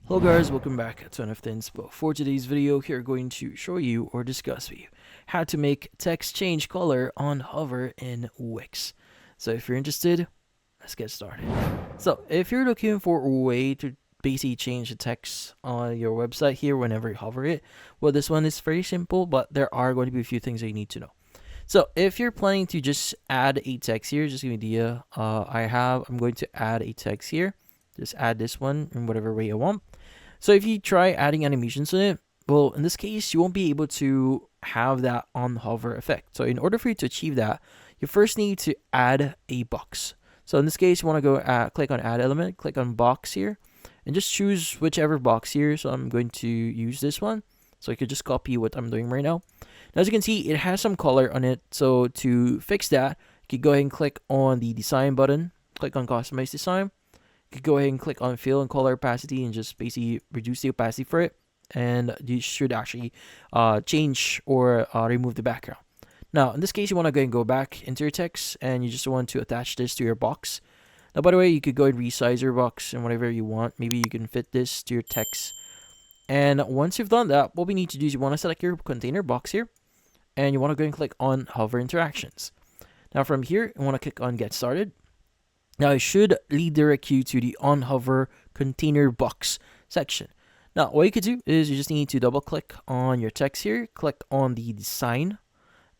Hello guys, welcome back to NF Inspo. For today's video, here going to show you or discuss with you how to make text change color on hover in WIX. So if you're interested, let's get started. So if you're looking for a way to basically change the text on your website here whenever you hover it, well, this one is very simple, but there are going to be a few things that you need to know. So if you're planning to just add a text here, just give me the idea. I'm going to add a text here. Just add this one in whatever way you want. So if you try adding animations in it, well, in this case, you won't be able to have that on hover effect. So in order for you to achieve that, you first need to add a box. So in this case, you want to go click on add element, click on box here, and just choose whichever box here. So I'm going to use this one. So I could just copy what I'm doing right now. Now, as you can see, it has some color on it. So to fix that, you could go ahead and click on the design button, click on customize design. You could go ahead and click on fill and color opacity and just basically reduce the opacity for it. And you should actually change or remove the background. Now, in this case, you want to go ahead and go back into your text and you just want to attach this to your box. Now, by the way, you could go and resize your box and whatever you want. Maybe you can fit this to your text. And once you've done that, what we need to do is you want to select your container box here. And you want to go and click on hover interactions. Now, from here, you want to click on get started. Now, it should redirect you to the on hover container box section. Now, what you could do is you just need to double click on your text here, click on the design,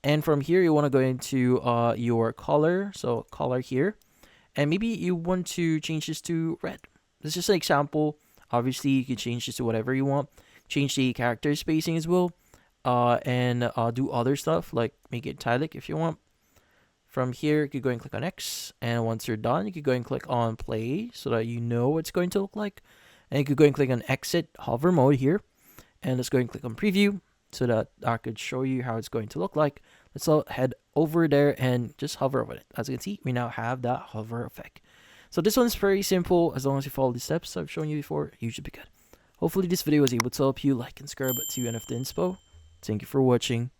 and from here you want to go into your color, so color here, and maybe you want to change this to red. This is just an example. Obviously, you can change this to whatever you want. Change the character spacing as well, and do other stuff like make it italic if you want. From here, you could go and click on X, and once you're done, you could go and click on play so that you know what it's going to look like. And you could go and click on exit hover mode here, and let's go and click on preview so that I could show you how it's going to look like. Let's all head over there and just hover over it. As you can see, we now have that hover effect. So this one's very simple. As long as you follow the steps I've shown you before, you should be good. Hopefully this video was able to help you. Like and subscribe to NF Inspo. Thank you for watching.